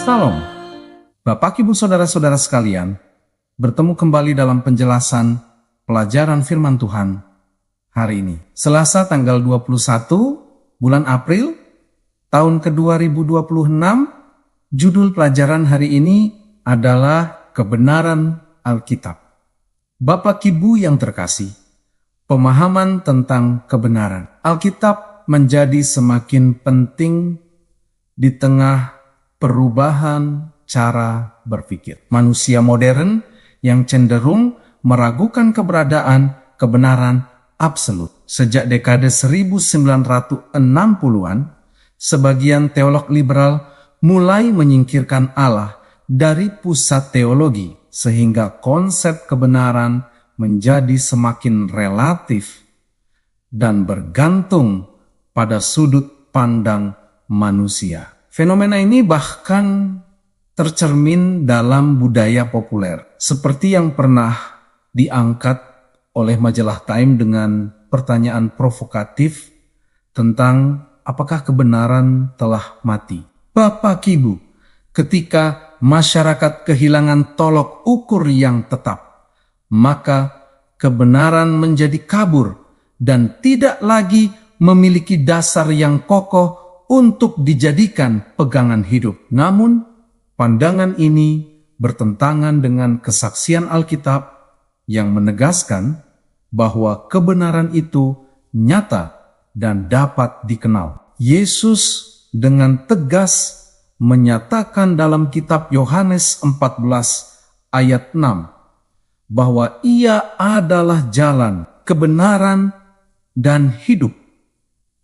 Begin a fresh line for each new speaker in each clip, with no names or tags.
Salam, Bapak Ibu Saudara-saudara sekalian, bertemu kembali dalam penjelasan pelajaran firman Tuhan hari ini. Selasa tanggal 21 bulan April tahun ke-2026, judul pelajaran hari ini adalah kebenaran Alkitab. Bapak Ibu yang terkasih, pemahaman tentang kebenaran Alkitab menjadi semakin penting di tengah perubahan cara berpikir manusia modern yang cenderung meragukan keberadaan kebenaran absolut. Sejak dekade 1960-an, sebagian teolog liberal mulai menyingkirkan Allah dari pusat teologi, sehingga konsep kebenaran menjadi semakin relatif dan bergantung pada sudut pandang manusia. Fenomena ini bahkan tercermin dalam budaya populer, seperti yang pernah diangkat oleh majalah Time dengan pertanyaan provokatif tentang apakah kebenaran telah mati. Bapak Ibu, ketika masyarakat kehilangan tolok ukur yang tetap, maka kebenaran menjadi kabur dan tidak lagi memiliki dasar yang kokoh untuk dijadikan pegangan hidup. Namun, pandangan ini bertentangan dengan kesaksian Alkitab yang menegaskan bahwa kebenaran itu nyata dan dapat dikenal. Yesus dengan tegas menyatakan dalam kitab Yohanes 14 ayat 6 bahwa Ia adalah jalan, kebenaran, dan hidup,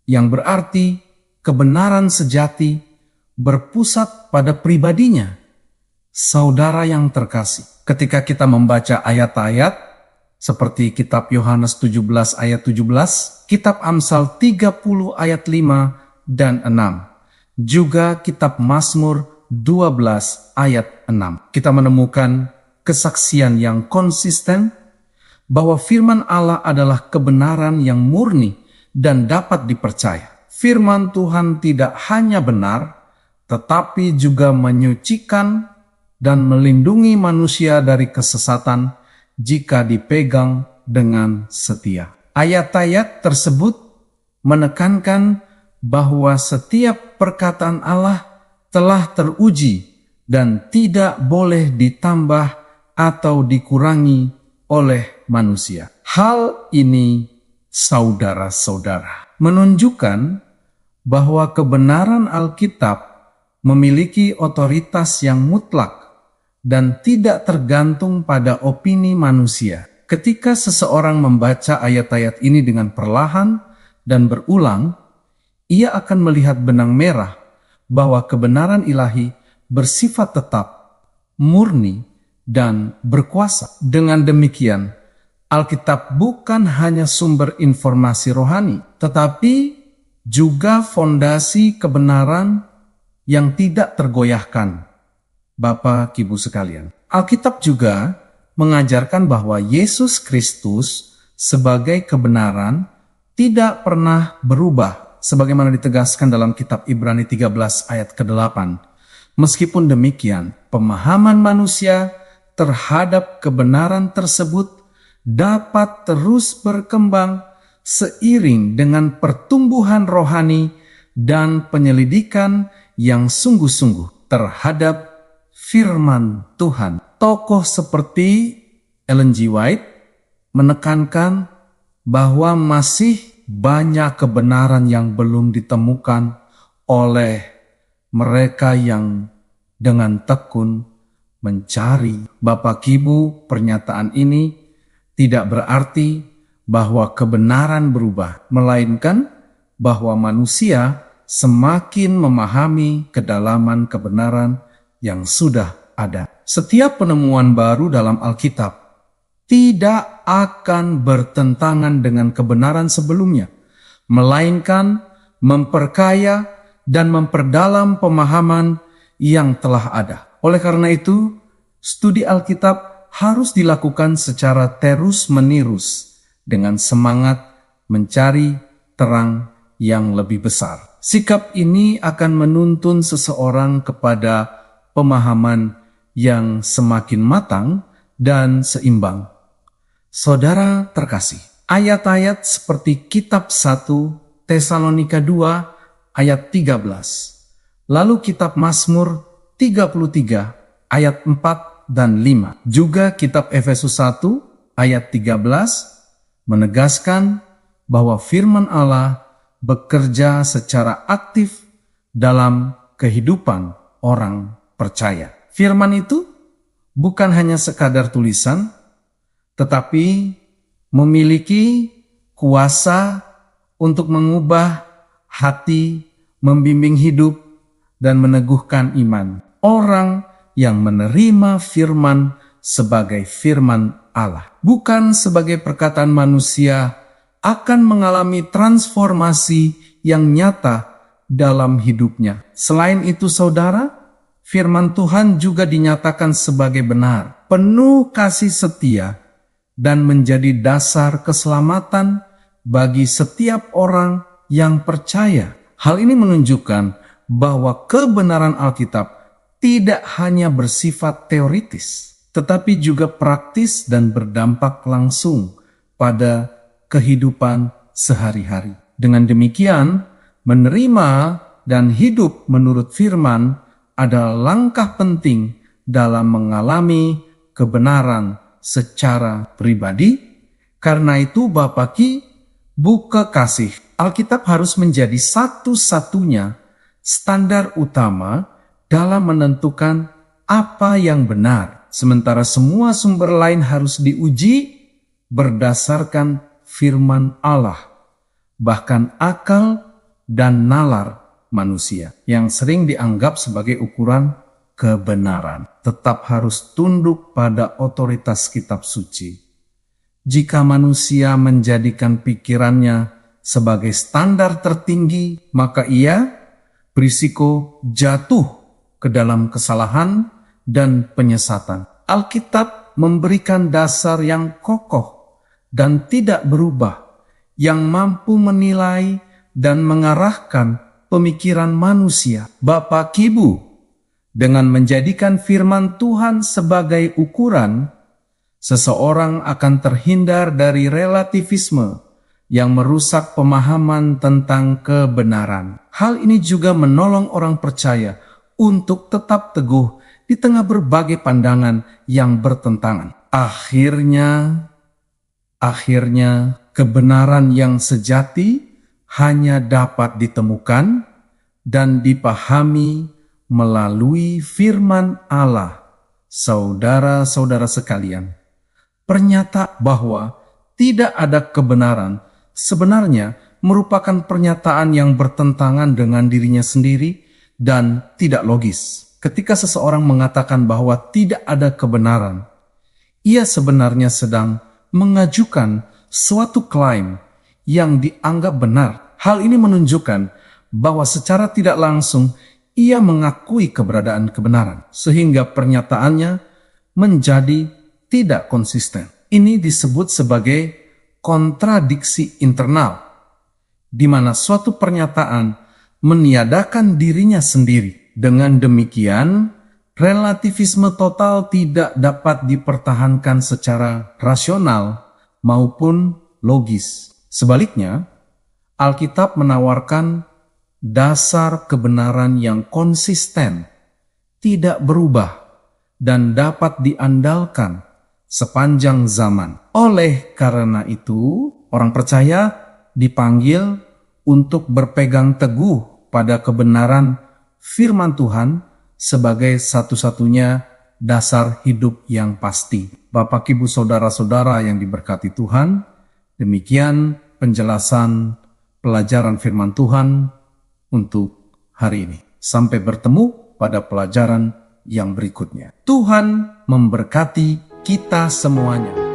yang berarti kebenaran sejati berpusat pada pribadinya. Saudara yang terkasih, ketika kita membaca ayat-ayat seperti kitab Yohanes 17 ayat 17, kitab Amsal 30 ayat 5 dan 6, juga kitab Mazmur 12 ayat 6, kita menemukan kesaksian yang konsisten bahwa firman Allah adalah kebenaran yang murni dan dapat dipercaya. Firman Tuhan tidak hanya benar, tetapi juga menyucikan dan melindungi manusia dari kesesatan jika dipegang dengan setia. Ayat-ayat tersebut menekankan bahwa setiap perkataan Allah telah teruji dan tidak boleh ditambah atau dikurangi oleh manusia. Hal ini, saudara-saudara, menunjukkan bahwa kebenaran Alkitab memiliki otoritas yang mutlak dan tidak tergantung pada opini manusia. Ketika seseorang membaca ayat-ayat ini dengan perlahan dan berulang, ia akan melihat benang merah bahwa kebenaran ilahi bersifat tetap, murni, dan berkuasa. Dengan demikian, Alkitab bukan hanya sumber informasi rohani, tetapi juga fondasi kebenaran yang tidak tergoyahkan. Bapak Ibu sekalian, Alkitab juga mengajarkan bahwa Yesus Kristus sebagai kebenaran tidak pernah berubah, sebagaimana ditegaskan dalam kitab Ibrani 13 ayat ke-8. Meskipun demikian, pemahaman manusia terhadap kebenaran tersebut dapat terus berkembang seiring dengan pertumbuhan rohani dan penyelidikan yang sungguh-sungguh terhadap firman Tuhan. Tokoh seperti Ellen G. White menekankan bahwa masih banyak kebenaran yang belum ditemukan oleh mereka yang dengan tekun mencari. Bapak Ibu, pernyataan ini tidak berarti bahwa kebenaran berubah, melainkan bahwa manusia semakin memahami kedalaman kebenaran yang sudah ada. Setiap penemuan baru dalam Alkitab tidak akan bertentangan dengan kebenaran sebelumnya, melainkan memperkaya dan memperdalam pemahaman yang telah ada. Oleh karena itu, studi Alkitab harus dilakukan secara terus-menerus dengan semangat mencari terang yang lebih besar. Sikap ini akan menuntun seseorang kepada pemahaman yang semakin matang dan seimbang. Saudara terkasih, ayat-ayat seperti kitab 1 Tesalonika 2 ayat 13, lalu kitab Mazmur 33 ayat 4 dan 5, juga kitab Efesus 1 ayat 13 menegaskan bahwa firman Allah bekerja secara aktif dalam kehidupan orang percaya. Firman itu bukan hanya sekadar tulisan, tetapi memiliki kuasa untuk mengubah hati, membimbing hidup, dan meneguhkan iman orang yang menerima firman sebagai firman Allah, bukan sebagai perkataan manusia, akan mengalami transformasi yang nyata dalam hidupnya. Selain itu, saudara, firman Tuhan juga dinyatakan sebagai benar, penuh kasih setia, dan menjadi dasar keselamatan bagi setiap orang yang percaya. Hal ini menunjukkan bahwa kebenaran Alkitab tidak hanya bersifat teoritis, tetapi juga praktis dan berdampak langsung pada kehidupan sehari-hari. Dengan demikian, menerima dan hidup menurut firman adalah langkah penting dalam mengalami kebenaran secara pribadi. Karena itu, Bapak Ki, Bu kekasih, Alkitab harus menjadi satu-satunya standar utama dalam menentukan apa yang benar, sementara semua sumber lain harus diuji berdasarkan firman Allah. Bahkan akal dan nalar manusia yang sering dianggap sebagai ukuran kebenaran tetap harus tunduk pada otoritas kitab suci. Jika manusia menjadikan pikirannya sebagai standar tertinggi, maka ia berisiko jatuh ke dalam kesalahan dan penyesatan. Alkitab memberikan dasar yang kokoh dan tidak berubah, yang mampu menilai dan mengarahkan pemikiran manusia. Bapak Ibu, dengan menjadikan firman Tuhan sebagai ukuran, seseorang akan terhindar dari relativisme yang merusak pemahaman tentang kebenaran. Hal ini juga menolong orang percaya untuk tetap teguh di tengah berbagai pandangan yang bertentangan. Akhirnya, kebenaran yang sejati hanya dapat ditemukan dan dipahami melalui firman Allah. Saudara-saudara sekalian, pernyataan bahwa tidak ada kebenaran sebenarnya merupakan pernyataan yang bertentangan dengan dirinya sendiri dan tidak logis. Ketika seseorang mengatakan bahwa tidak ada kebenaran, ia sebenarnya sedang mengajukan suatu klaim yang dianggap benar. Hal ini menunjukkan bahwa secara tidak langsung ia mengakui keberadaan kebenaran, sehingga pernyataannya menjadi tidak konsisten. Ini disebut sebagai kontradiksi internal, di mana suatu pernyataan meniadakan dirinya sendiri. Dengan demikian, relativisme total tidak dapat dipertahankan secara rasional maupun logis. Sebaliknya, Alkitab menawarkan dasar kebenaran yang konsisten, tidak berubah, dan dapat diandalkan sepanjang zaman. Oleh karena itu, orang percaya dipanggil untuk berpegang teguh pada kebenaran firman Tuhan sebagai satu-satunya dasar hidup yang pasti. Bapak, Ibu, saudara-saudara yang diberkati Tuhan, demikian penjelasan pelajaran firman Tuhan untuk hari ini. Sampai bertemu pada pelajaran yang berikutnya. Tuhan memberkati kita semuanya.